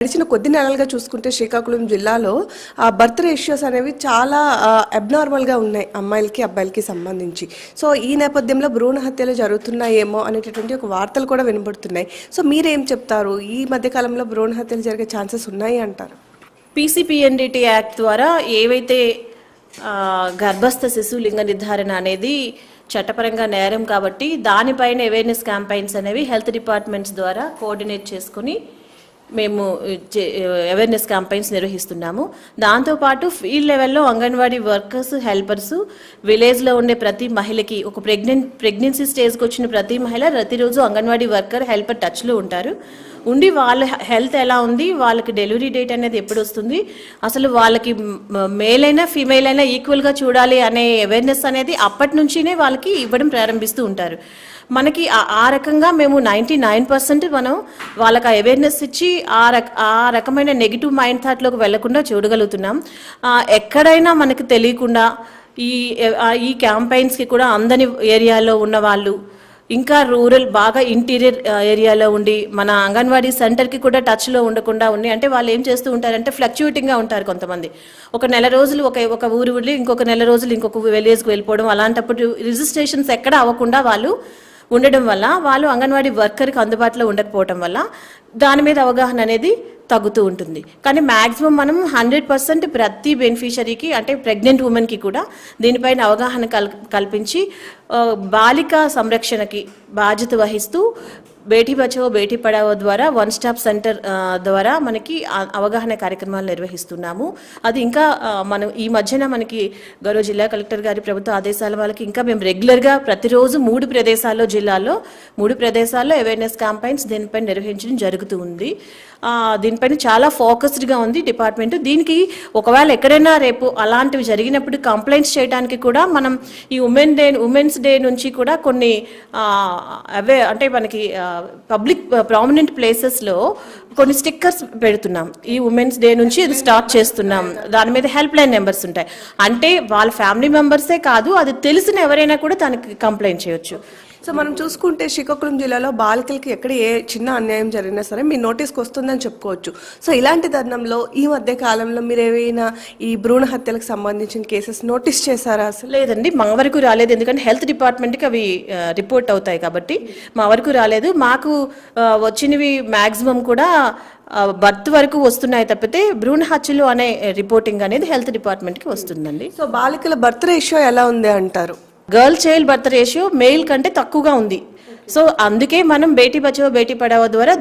గడిచిన కొద్ది నెలలుగా చూసుకుంటే శ్రీకాకుళం జిల్లాలో బర్త్ రేషియోస్ అనేవి చాలా అబ్నార్మల్గా ఉన్నాయి అమ్మాయిలకి అబ్బాయిలకి సంబంధించి. సో ఈ నేపథ్యంలో భ్రూణ హత్యలు జరుగుతున్నాయేమో అనేటటువంటి ఒక వార్తలు కూడా వినబడుతున్నాయి. సో మీరేం చెప్తారు? ఈ మధ్యకాలంలో భ్రూణ హత్యలు జరిగే ఛాన్సెస్ ఉన్నాయి అంటారు? పీసీపీఎన్డీటీ యాక్ట్ ద్వారా ఏవైతే గర్భస్థ శిశు లింగ నిర్ధారణ అనేది చట్టపరంగా నేరం కాబట్టి దానిపైన అవేర్నెస్ క్యాంపెయిన్స్ అనేవి హెల్త్ డిపార్ట్మెంట్స్ ద్వారా కోఆర్డినేట్ చేసుకుని మేము అవేర్నెస్ క్యాంపెయిన్స్ నిర్వహిస్తున్నాము. దాంతోపాటు ఫీల్డ్ లెవెల్లో అంగన్వాడీ వర్కర్స్, హెల్పర్స్, విలేజ్లో ఉండే ప్రతి మహిళకి ఒక ప్రెగ్నెన్సీ స్టేజ్కి వచ్చిన ప్రతి మహిళ ప్రతిరోజు అంగన్వాడీ వర్కర్, హెల్పర్ టచ్లో ఉంటారు. ఉండి వాళ్ళ హెల్త్ ఎలా ఉంది, వాళ్ళకి డెలివరీ డేట్ అనేది ఎప్పుడు వస్తుంది, అసలు వాళ్ళకి మేల్ అయినా ఫీమేల్ అయినా ఈక్వల్గా చూడాలి అనే అవేర్నెస్ అనేది అప్పటి నుంచినే వాళ్ళకి ఇవ్వడం ప్రారంభిస్తూ ఉంటారు. మనకి ఆ రకంగా మేము 99% మనం వాళ్ళకి అవేర్నెస్ ఇచ్చి ఆ రకమైన నెగిటివ్ మైండ్ థాట్లోకి వెళ్లకుండా చూడగలుగుతున్నాం. ఎక్కడైనా మనకి తెలియకుండా ఈ క్యాంపెయిన్స్కి కూడా అందని ఏరియాలో ఉన్న వాళ్ళు, ఇంకా రూరల్ బాగా ఇంటీరియర్ ఏరియాలో ఉండి మన అంగన్వాడీ సెంటర్కి కూడా టచ్లో ఉండకుండా ఉండి, అంటే వాళ్ళు ఏం చేస్తూ ఉంటారంటే ఫ్లక్చుయేటింగ్గా ఉంటారు. కొంతమంది ఒక నెల రోజులు ఒక ఊరు వెళ్ళి ఇంకొక నెల రోజులు ఇంకొక విలేజ్కి వెళ్ళిపోవడం, అలాంటప్పుడు రిజిస్ట్రేషన్స్ ఎక్కడ అవ్వకుండా వాళ్ళు ఉండడం వల్ల వాళ్ళు అంగన్వాడీ వర్కర్కి అందుబాటులో ఉండకపోవడం వల్ల దాని మీద అవగాహన అనేది తగ్గుతూ ఉంటుంది. కానీ మ్యాక్సిమం మనం 100% ప్రతి బెనిఫిషరీకి, అంటే ప్రెగ్నెంట్ ఉమెన్కి కూడా దీనిపైన అవగాహన కల్పించి బాలిక సంరక్షణకి బాధ్యత వహిస్తూ బేటీ బచావో బేటీ పడావో ద్వారా వన్ స్టాప్ సెంటర్ ద్వారా మనకి అవగాహన కార్యక్రమాలు నిర్వహిస్తున్నాము. అది ఇంకా మనం ఈ మధ్యన మనకి గౌరవ జిల్లా కలెక్టర్ గారి ప్రభుత్వ ఆదేశాల వాళ్ళకి ఇంకా మేము రెగ్యులర్గా ప్రతిరోజు 3 ప్రదేశాల్లో జిల్లాలో 3 ప్రదేశాల్లో అవేర్నెస్ క్యాంపెయిన్స్ దీనిపైన నిర్వహించడం జరుగుతూ ఉంది. దీనిపైన చాలా ఫోకస్డ్గా ఉంది డిపార్ట్మెంట్. దీనికి ఒకవేళ ఎక్కడైనా రేపు అలాంటివి జరిగినప్పుడు కంప్లైంట్స్ చేయడానికి కూడా మనం ఈ ఉమెన్స్ డే నుంచి కూడా కొన్ని అంటే మనకి పబ్లిక్ ప్రామినెంట్ ప్లేసెస్లో కొన్ని స్టిక్కర్స్ పెడుతున్నాం. ఈ ఉమెన్స్ డే నుంచి ఇది స్టార్ట్ చేస్తున్నాం. దాని మీద హెల్ప్ లైన్ నెంబర్స్ ఉంటాయి. అంటే వాళ్ళ ఫ్యామిలీ మెంబర్సే కాదు, అది తెలిసిన ఎవరైనా కూడా దానికి కంప్లైంట్ చేయొచ్చు. సో మనం చూసుకుంటే శ్రీకాకుళం జిల్లాలో బాలికలకి ఎక్కడ ఏ చిన్న అన్యాయం జరిగినా సరే మీ నోటీస్కి వస్తుందని చెప్పుకోవచ్చు. సో ఇలాంటి తరుణంలో ఈ మధ్య కాలంలో మీరు ఏవైనా ఈ భ్రూణ హత్యలకు సంబంధించిన కేసెస్ నోటీస్ చేశారా? అసలు లేదండి, మా వరకు రాలేదు. ఎందుకంటే హెల్త్ డిపార్ట్మెంట్కి అవి రిపోర్ట్ అవుతాయి కాబట్టి మా వరకు రాలేదు. మాకు వచ్చినవి మ్యాక్సిమం కూడా బర్త్ వరకు వస్తున్నాయి తప్పితే భ్రూణ హత్యలు అనే రిపోర్టింగ్ అనేది హెల్త్ డిపార్ట్మెంట్కి వస్తుందండి. సో బాలికల బర్త్ రేషియో ఎలా ఉంది అంటారు? Girl child birth ratio mail కంటే తక్కువగా ఉంది. సో అందుకే మనం బేటీ బచావో బేటీ పడావో ద్వారా